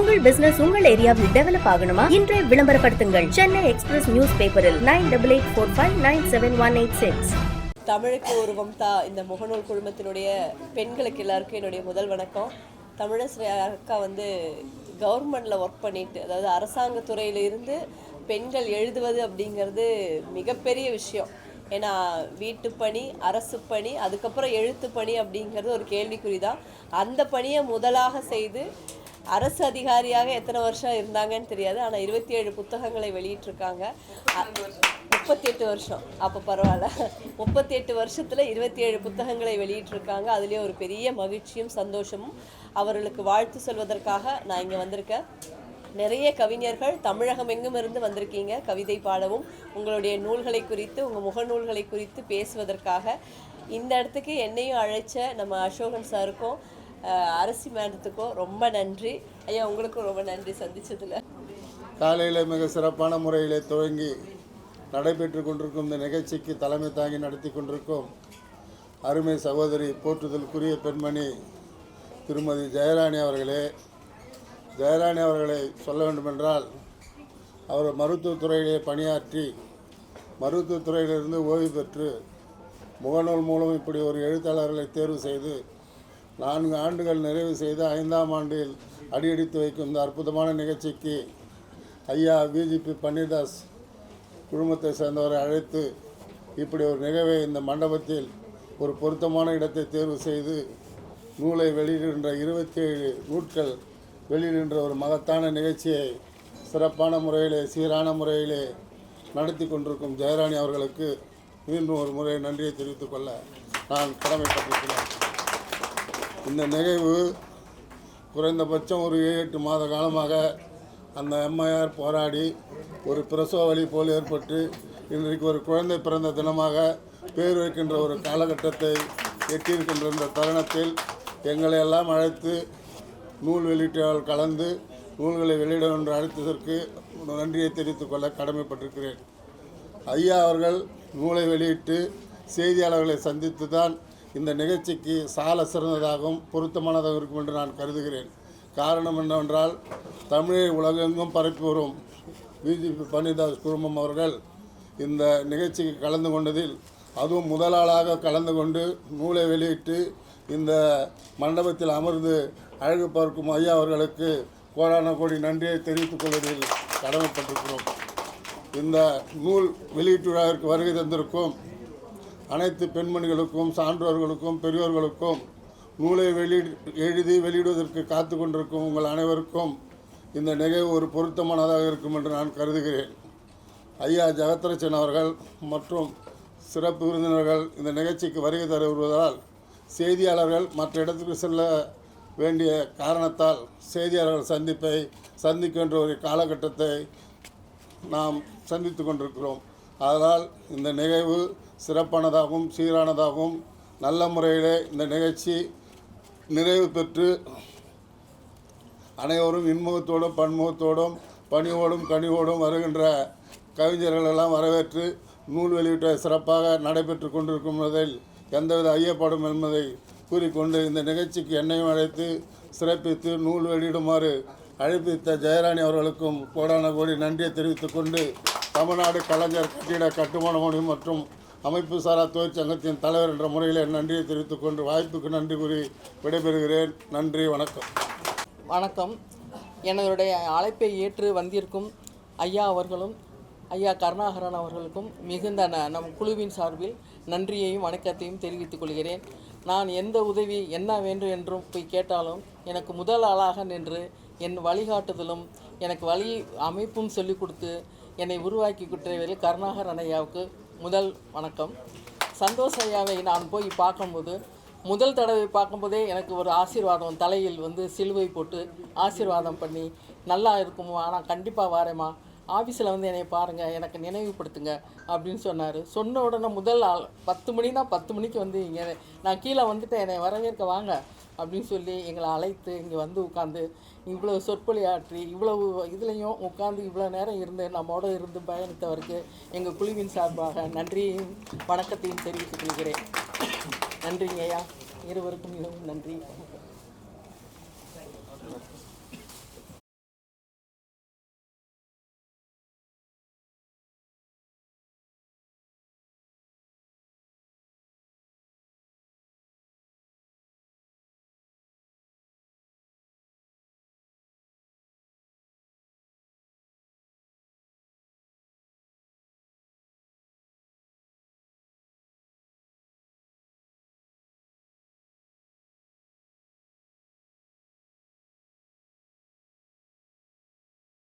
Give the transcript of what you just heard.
உங்கள் பிசினஸ் உங்கள் ஏரியாவில் டெவலப் ஆகணுமா? இன்றே விளம்பரப்படுத்துங்கள். சென்னை எக்ஸ்பிரஸ் நியூஸ் பேப்பரில் 9884599786. தமிழுக்கு ஒரு வம்தா இந்த முகநூல் குழுமத்தினுடைய பெண்களுக்கு எல்லாருக்கும் என்னுடைய முதல் வணக்கம். தமிழஸ்ரீ அக்கா கவர்மெண்ட்ல ஒர்க் பண்ணிட்டு, அதாவது அரசாங்க துறையில இருந்து பெண்கள் எழுதுவது அப்படிங்கிறது மிகப்பெரிய விஷயம். ஏன்னா வீட்டு பணி, அரசு பணி, அதுக்கப்புறம் எழுத்து பணி அப்படிங்கிறது ஒரு கேள்விக்குறி தான். அந்த பணியை முதலாக செய்து அரசு அதிகாரியாக எத்தனை வருஷம் இருந்தாங்கன்னு தெரியாது, ஆனால் 27 புத்தகங்களை வெளியிட்டிருக்காங்க. 38 வருஷம், அப்போ பரவாயில்ல. 38 வருஷத்தில் 27 புத்தகங்களை வெளியிட்டிருக்காங்க. அதுலேயே ஒரு பெரிய மகிழ்ச்சியும் சந்தோஷமும். அவர்களுக்கு வாழ்த்து சொல்வதற்காக நான் இங்கே வந்திருக்கேன். நிறைய கவிஞர்கள் தமிழகம் எங்கும் இருந்து வந்திருக்கீங்க கவிதை பாடவும், உங்களுடைய நூல்களை குறித்து, உங்கள் முகநூல்களை குறித்து பேசுவதற்காக. இந்த இடத்துக்கு என்னையும் அழைச்ச நம்ம அசோகன் சாருக்கும் அரசி மேடத்துக்கும் ரொம்ப நன்றி. ஐயா, உங்களுக்கும் ரொம்ப நன்றி சந்திச்சதில். காலையில் மிக சிறப்பான முறையில் துவங்கி நடைபெற்று கொண்டிருக்கும் இந்த நிகழ்ச்சிக்கு தலைமை தாங்கி நடத்தி கொண்டிருக்கும் அருமை சகோதரி, போற்றுதலுக்குரிய பெண்மணி திருமதி ஜெயராணி அவர்களே. ஜெயராணி அவர்களை சொல்ல வேண்டுமென்றால், அவர் மருத்துவத்துறையிலே பணியாற்றி மருத்துவத்துறையிலிருந்து ஓய்வு பெற்று முகநூல் மூலம் இப்படி ஒரு எழுத்தாளர்களை தேர்வு செய்து 4 ஆண்டுகள் நிறைவு செய்து 5ஆம் ஆண்டில் அடியெடுத்து வைக்கும் இந்த அற்புதமான நிகழ்ச்சிக்கு ஐயா விஜிபி பன்னீர்தாஸ் குழுமத்தை சேர்ந்தவரை அழைத்து இப்படி ஒரு நிகழ்வை இந்த மண்டபத்தில் ஒரு பொருத்தமான இடத்தை தேர்வு செய்து நூலை வெளியிடுகின்ற 27 நூட்கள் வெளியிடுகின்ற ஒரு மகத்தான நிகழ்ச்சியை சிறப்பான முறையிலே, சீரான முறையிலே நடத்தி கொண்டிருக்கும் ஜெயராணி அவர்களுக்கு மீண்டும் ஒரு முறை நன்றியை தெரிவித்துக் கொள்ள நான் கடமைப்பட்டிருக்கிறேன். இந்த நிகழ்வு குறைந்தபட்சம் ஒரு 7-8 மாத காலமாக அந்த அம்மையார் போராடி ஒரு பிரசவ வலி போல் ஏற்பட்டு இன்றைக்கு ஒரு குழந்தை பிறந்த தினமாக பேர் வைக்கின்ற ஒரு காலகட்டத்தை எட்டியிருக்கின்ற இந்த தருணத்தில் எங்களை எல்லாம் அழைத்து நூல் வெளியீட்டாளர்கள் கலந்து நூல்களை வெளியிட என்று அழைத்ததற்கு நன்றியை தெரிவித்துக் கொள்ள கடமைப்பட்டிருக்கிறேன். ஐயா அவர்கள் நூலை வெளியிட்டு செய்தியாளர்களை சந்தித்து தான் இந்த நிகழ்ச்சிக்கு சால சிறந்ததாகவும் பொருத்தமானதாகவும் இருக்கும் என்று நான் கருதுகிறேன். காரணம் என்னவென்றால், தமிழை உலகெங்கும் பரப்பி வரும் விஜிபி பன்னீர்தாஸ் குழுமம் அவர்கள் இந்த நிகழ்ச்சிக்கு கலந்து கொண்டதில், அதுவும் முதலாளாக கலந்து கொண்டு நூலை வெளியிட்டு இந்த மண்டபத்தில் அமர்ந்து அழகு பார்க்கும் ஐயா அவர்களுக்கு கோடான கோடி நன்றியை தெரிவித்துக் கொள்வதில் கடமைப்பட்டிருக்கிறோம். இந்த நூல் வெளியீட்டு விழாவிற்கு வருகை தந்திருக்கும் அனைத்து பெண்மணிகளுக்கும், சான்றோர்களுக்கும், பெரியோர்களுக்கும், நூலை எழுதி வெளியிடுவதற்கு காத்து கொண்டிருக்கும் உங்கள் அனைவருக்கும் இந்த நிகழ்வு ஒரு பொருத்தமானதாக இருக்கும் என்று நான் கருதுகிறேன். ஐயா ஜெகத்ரட்சன் அவர்கள் மற்றும் சிறப்பு விருந்தினர்கள் இந்த நிகழ்ச்சிக்கு வருகை தர வருவதால் செய்தியாளர்கள் மற்ற இடத்துக்கு செல்ல வேண்டிய காரணத்தால் செய்தியாளர்கள் சந்திக்கின்ற ஒரு காலகட்டத்தை நாம் சந்தித்து கொண்டிருக்கிறோம். அதனால் இந்த நிகழ்வு சிறப்பானதாகவும் சீரானதாகவும் நல்ல முறையிலே இந்த நிகழ்ச்சி நிறைவு பெற்று அனைவரும் இன்முகத்தோடும் பன்முகத்தோடும் பணிவோடும் கனிவோடும் வருகின்ற கவிஞர்களெல்லாம் வரவேற்று நூல் வெளியீட்டை சிறப்பாக நடைபெற்று கொண்டிருக்கும்போதில் எந்தவித ஐயப்பாடும் என்பதை கூறிக்கொண்டு இந்த நிகழ்ச்சிக்கு என்னையும் அழைத்து சிறப்பித்து நூல் வெளியிடுமாறு அழைப்பித்த ஜெயராணி அவர்களுக்கும் கோடான கோடி நன்றியை தெரிவித்துக் கொண்டு, தமிழ்நாடு கலைஞர் கட்டிட கட்டுமான பணி மற்றும் அமைப்பு சாரா தொழிற்சங்கத்தின் தலைவர் என்ற முறையில் நன்றியை தெரிவித்துக் கொண்டு வாய்ப்புக்கு நன்றி கூறி விடைபெறுகிறேன். நன்றி, வணக்கம். வணக்கம். என்னுடைய அழைப்பை ஏற்று வந்திருக்கும் ஐயா அவர்களும் ஐயா கருணாகரன் அவர்களுக்கும் மிகுந்த நம் குழுவின் சார்பில் நன்றியையும் வணக்கத்தையும் தெரிவித்துக் கொள்கிறேன். நான் எந்த உதவி என்ன வேண்டும் என்றும் போய் கேட்டாலும் எனக்கு முதல் ஆளாக நின்று என் வழிகாட்டுதலும் எனக்கு வழி அமைப்பும் சொல்லிக் கொடுத்து என்னை உருவாக்கி கொடுத்தவர்கள் கருணாகரன் ஐயாவுக்கு முதல் வணக்கம். சந்தோஷ் ஐயாவை நான் போய் பார்க்கும்போது, முதல் தடவை பார்க்கும்போதே எனக்கு ஒரு ஆசீர்வாதம், தலையில் சிலுவை போட்டு ஆசீர்வாதம் பண்ணி, நல்லா இருக்குமா, ஆனால் கண்டிப்பாக வாரேம்மா, ஆஃபீஸில் என்னை பாருங்கள், எனக்கு நினைவுபடுத்துங்க அப்படின்னு சொன்னார். சொன்ன உடனே முதல் 10 மணினா 10 மணிக்கு இங்கே நான் கீழே வந்துட்டேன், என்னை வரவேற்க வாங்க அப்படின்னு சொல்லி எங்களை அழைத்து இங்கே உட்காந்து இவ்வளோ சொற்பொழியாற்றி இவ்வளவு இதுலேயும் உட்காந்து இவ்வளோ நேரம் இருந்து நம்மோடு இருந்து பயணித்தவருக்கு எங்கள் குழுவின் சார்பாக நன்றியையும் வணக்கத்தையும் தெரிவித்துக் கொள்கிறேன். நன்றிங்க ஐயா, இருவருக்கும் மிகவும் நன்றி.